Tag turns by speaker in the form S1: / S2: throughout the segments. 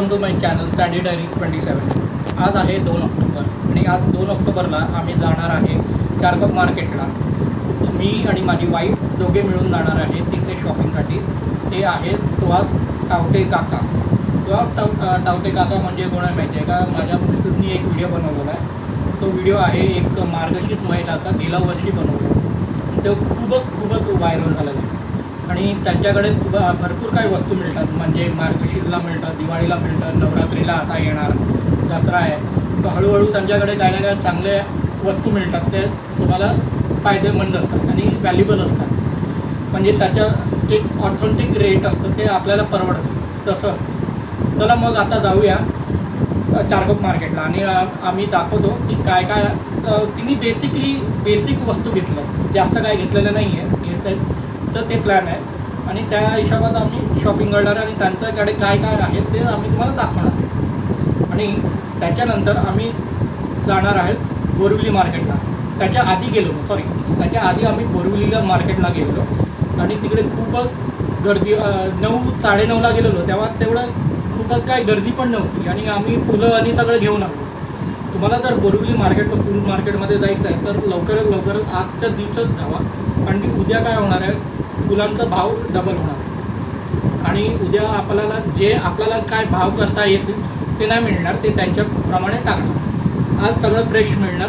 S1: Welcome to my channel standee diary 27। आज आहे 2 October आणि आज 2 ऑक्टोबरला आम्ही जाणार आहे चारकोप मार्केटला। मी आणि माझी वाईफ दोघे मिळून जाणार आहे तिथे शॉपिंगसाठी। ते आहे सुहास टावटे काका। सुहास टावटे काका म्हणजे कोण आहे माहिती आहे का? माझ्या मिसेसनी एक व्हिडिओ बनवलेला आहे। तो व्हिडिओ आहे एक मार्गशीर्ष महिन्याचा, गेल्या वर्षी बनवला। तो खूपच व्हायरल झाला आहे आणि त्यांच्याकडे भरपूर काही वस्तू मिळतात, म्हणजे मार्गशीर्षला मिळतात, दिवाळीला मिळतात, नवरात्रीला आता येणार दसरा आहे, तर हळूहळू त्यांच्याकडे काही ना काही चांगले वस्तू मिळतात। ते तुम्हाला फायदेमंद असतात आणि व्हॅल्युबल असतात, म्हणजे त्याच्या एक ऑथेंटिक रेट असतं, ते आपल्याला परवडतं तसं। चला मग आता जाऊया चारकोप मार्केटला आणि आम्ही दाखवतो की काय काय तिने बेसिक वस्तू घेतलं, जास्त काय घेतलेलं नाही आहे, तर ते प्लॅन आहे आणि त्या हिशोबात आम्ही शॉपिंग करणार आणि त्यांच्याकडे काय काय आहे ते आम्ही तुम्हाला दाखवणार। आणि त्याच्यानंतर आम्ही जाणार आहेत बोरिवली मार्केटला। त्याच्या आधी आम्ही बोरिवलीला मार्केटला गेलेलो आणि तिकडे खूपच गर्दी, 9-9:30ला गेलेलो, तेव्हा तेवढं खूपच काय गर्दी पण नव्हती आणि आम्ही फुलं आणि सगळं घेऊन आलो। तुम्हाला जर बोरिवली मार्केटला फुल मार्केटमध्ये जायचं आहे तर लवकरात आजच्या दिवसात जावा, कारण की उद्या काय होणार आहे, फुलांचा भाव डबल होणार आणि उद्या आपल्याला काय भाव करता येतील ते नाही मिळणार, ते त्यांच्याप्रमाणे टाकणार। आज सगळं फ्रेश मिळणार,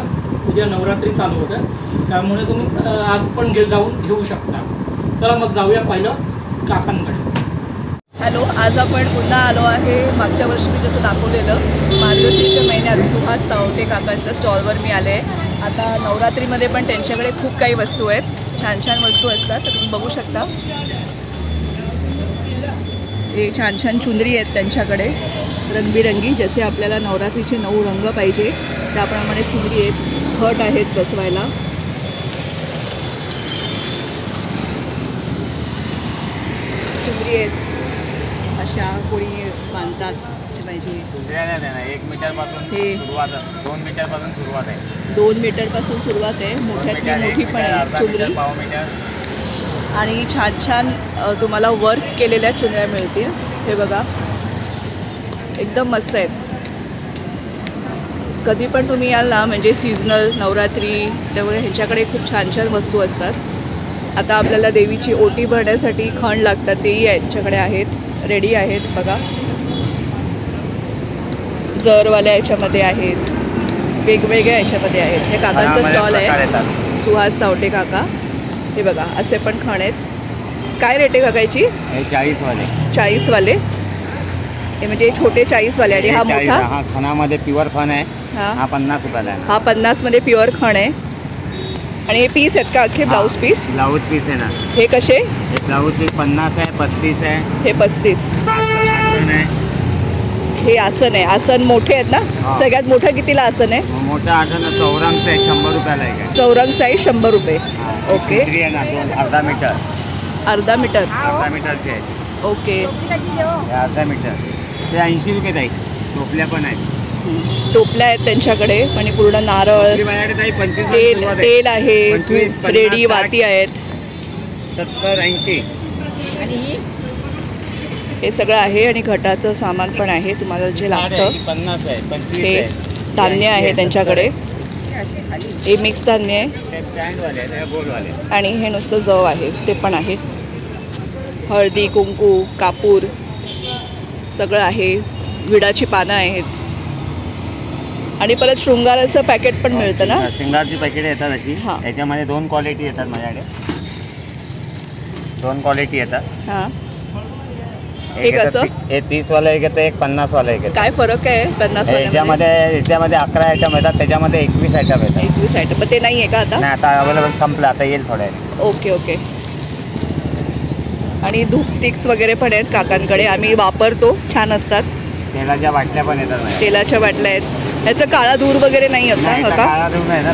S1: उद्या नवरात्री चालू होतं, त्यामुळे तुम्ही आज पण जाऊन घेऊ शकता। चला मग जाऊया पहिलं काकांकडे।
S2: हॅलो, आज आपण पुन्हा आलो आहे मागच्या वर्षी मी जसं दाखवलेलं मार्गशीर्ष महिन्यात सुहास टावटे काकांच्या स्टॉलवर मी आले आहे। आता नवरात्रीमध्ये पण त्यांच्याकडे खूप काही वस्तू आहेत, छान छान वस्तू असतात, तर तुम्ही बघू शकता। हे छान छान चुनरी आहेत त्यांच्याकडे, रंगबिरंगी, जसे आपल्याला नवरात्रीचे 9 रंग पाहिजे त्याप्रमाणे चुनरी आहेत, घट आहेत बसवायला। चुनरी आहेत अशा कोणी बांधतात पाहिजे।
S3: 1 मीटरपासून सुरुवात, 2 मीटरपासून सुरुवात आहे,
S2: 2 मीटरपासून सुरुवात आहे, मोठ्यातली मोठी पण आहे चुनरी। आणि छान छान तुम्हाला वर्क केलेल्या चुनऱ्या मिळतील, हे बघा एकदम मस्त आहेत। कधी पण तुम्ही याल ना, म्हणजे सीझनल नवरात्री तेव्हा ह्यांच्याकडे खूप छान छान वस्तू असतात। आता आपल्याला देवीची ओटी भरण्यासाठी खण लागतात, तेही यांच्याकडे आहेत, रेडी आहेत बघा। जरवाल्या याच्यामध्ये आहेत, वेगवेगळ्या याच्यामध्ये आहेत। हे काकांचं स्टॉल आहे, सुहास टावटे काका। हे बघा असे पण खण आहेत। काय रेट आहे काकाची? 40 वाले, हे म्हणजे छोटे 40 वाले आणि हा मोठा,
S3: हा खणामध्ये प्युअर खण आहे, हा 50 रुपयाला आहे।
S2: हा 50 मध्ये प्युअर खण आहे। आणि हे पीस आहेत का अख्खे? ब्लाऊज पीस
S3: आहे ना।
S2: हे कसे?
S3: हे ब्लाऊज पीस 50 आहे, 35 आहे,
S2: हे 35
S3: आसन आहे।
S2: हे आसन आहे, आसन मोठे आहेत ना? सगळ्यात मोठं कितीला आसन आहे?
S3: मोठं आसन चौरंग आहे, 100 रुपयाला आहे।
S2: चौरंग साईज 100 रुपये। ओके,
S3: अर्धा मीटर मीटरचे आहे।
S2: ओके,
S3: अर्धा मीटर ते 80 रुपये ताई। टोपल्या पण आहेत,
S2: टोपल्या आहेत त्यांच्याकडे आणि पूर्ण नारळ, तेल आहे, रेडी वाती आहेत,
S3: 70-80
S2: हे सगळं आहे। आणि घटाचं सामान पण आहे, तुम्हाला जे लागतं
S3: 50 आहे, 25
S2: हे
S3: आहे।
S2: धान्य आहे त्यांच्याकडे, हे मिक्स धान्य आहे आणि हे नुसतं जव आहे ते पण आहे। हळदी, कुंकू, कापूर सगळं आहे, विडाची पानं आहेत आणि परत शृंगाराचं पॅकेट पण मिळतं ना?
S3: शृंगारची पॅकेट येतात अशी, याच्यामध्ये 2 क्वालिटी येतात माझ्याकडे, 2 क्वालिटी येतात।
S2: हां, एक असं,
S3: हे 30 वाला एक येतं, एक 50 वाला एक येतं।
S2: काय फरक आहे 50
S3: याच्यामध्ये 11 आयटम येतात, त्याच्यामध्ये 21 आयटम येतात।
S2: 21 आयटम, पण ते नाही आहे का आता?
S3: नाही, आता अवेलेबल संपलं, आता येईल थोड्या।
S2: Okay okay. आणि धूप स्टिक्स वगैरे पण आहेत काकांकडे, आम्ही वापरतो, छान असतात।
S3: तेलाच्या बाटल्या पण येतात,
S2: तेलाच्या बाटल्या आहेत। ह्याचं काळा धूर वगैरे नाही होत ना का?
S3: काळा धूर नाही ना,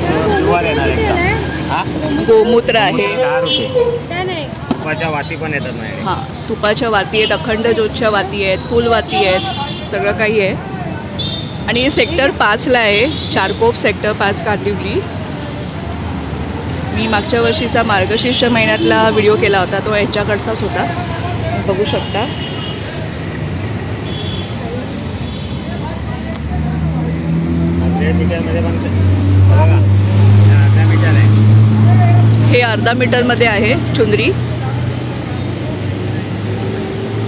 S2: गोमूत्र आहे,
S3: 10 रुपये। तुपाच्या वाती पण येतात माझ्याकडे।
S2: हां, तुपाच्या वाती आहेत, अखंड ज्योतच्या वाती आहेत, फुल वाती आहेत, सगळं काही आहे। आणि हे सेक्टर 5ला आहे, चारकोप सेक्टर 5 कांदिवली। मी मागच्या वर्षीचा मार्गशीर्ष महिन्यातला व्हिडिओ केला होता, तो ह्याच्याकडचाच होता, बघू शकता।
S3: 1.5 मीटरमध्ये पण बघा, अर्धा मीटर आहे.
S2: हे अर्धा मीटरमध्ये आहे चुंदरी.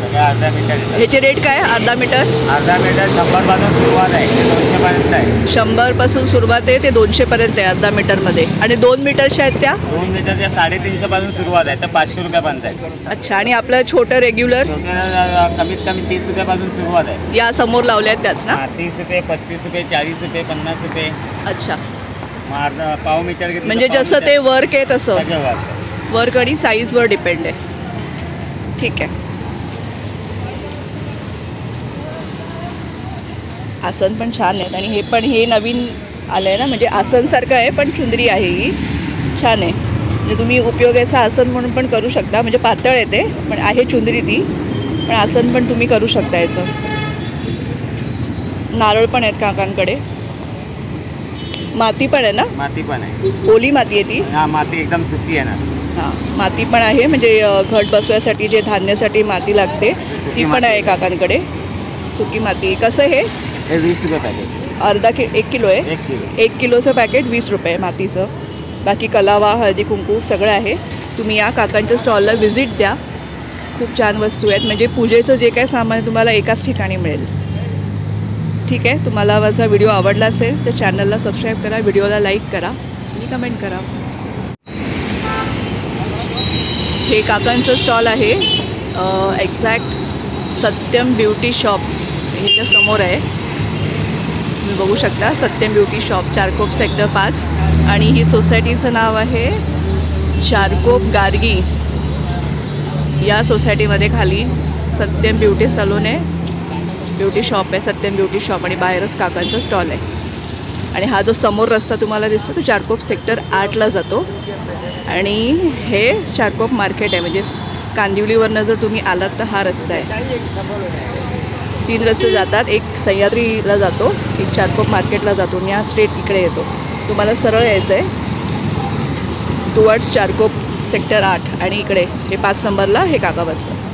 S3: सगळं अर्धा मीटर येतं.
S2: ह्याचे रेट काय अर्धा मीटर?
S3: अर्धा मीटर 100 पासून सुरुवात आहे ते 200 पर्यंत आहे.
S2: 100 पासून सुरुवात आहे ते 200 पर्यंत आहे अर्धा मीटरमध्ये. आणि 2 मीटरच्या आहेत त्या
S3: 2 मीटरच्या 350 पासून सुरुवात आहे तर 500 रुपयापर्यंत आहे.
S2: अच्छा. आणि आपलं छोटं रेग्युलर
S3: छोट्या कमीत कमी 30 रुपयापासून सुरुवात आहे.
S2: या समोर लावल्या आहेत त्याच ना?
S3: 30 रुपये, 35 रुपये, 40 रुपये, 50 रुपये.
S2: अच्छा.
S3: मग अर्धा पाव मीटर घेतलं
S2: म्हणजे
S3: तर पाव
S2: जसं
S3: मीटर
S2: ते वर्क आहे तसं
S3: सगळं वाजतं.
S2: वर्क आणि साईजवर डिपेंड आहे. ठीक आहे. आसन पण छान आहेत आणि हे पण हे नवीन आलं आहे ना, म्हणजे आसनसारखं आहे पण चुंदरी आहे ही. छान आहे. म्हणजे तुम्ही उपयोगाचं आसन म्हणून पण करू शकता. म्हणजे पातळ येते पण आहे चुंदरी ती, पण आसन पण तुम्ही करू शकता याचं. नारळ पण आहेत काकांकडे. माती पण आहे ना?
S3: माती पण आहे.
S2: ओली माती आहे ती.
S3: हा, माती एकदम सुकी आहे ना.
S2: हां, माती पण आहे. म्हणजे घट बसवायसाठी जे धान्यासाठी माती लागते ती पण आहे काकांकडे. सुकी माती. कसं हे?
S3: हे 20 रुपये पॅकेट.
S2: 1 किलो आहे.
S3: 1 किलो.
S2: 1 किलोचं पॅकेट 20 रुपये मातीचं. बाकी कलावा, हळदी कुंकू सगळं आहे. तुम्ही या काकांच्या स्टॉलला व्हिजिट द्या. खूप छान वस्तू आहेत. म्हणजे पूजेचं जे काय सामान तुम्हाला एकाच ठिकाणी मिळेल. ठीक आहे. तुम्हाला माझा व्हिडिओ आवडला असेल तर चॅनलला सबस्क्राईब करा, व्हिडिओला लाईक करा आणि कमेंट करा. हे काकांचं स्टॉल आहे. एक्झॅक्ट सत्यम ब्युटी शॉप ह्याच्या समोर आहे. तुम्ही बघू शकता Satyam beauty shop, Charkop sector 5. आणि ही सोसायटीचं नाव आहे चारकोप गार्गी. या सोसायटीमध्ये खाली सत्यम ब्युटी सलून आहे, ब्युटी शॉप आहे, सत्यम ब्युटी शॉप. आणि बाहेरच काकांचा स्टॉल आहे. आणि हा जो समोर रस्ता तुम्हाला दिसतो तो चारकोप सेक्टर 8ला जातो. आणि हे चारकोप मार्केट आहे. म्हणजे कांदिवलीवरनं जर तुम्ही आलात तर हा रस्ता आहे. 3 रस्ते जातात. एक सह्याद्रीला जातो, एक चारकोप मार्केटला जातो आणि हा स्ट्रेट इकडे येतो. तुम्हाला सरळ यायचं आहे टुवर्ड्स चारकोप सेक्टर 8. आणि इकडे हे 5 नंबरला हे काका बसतात.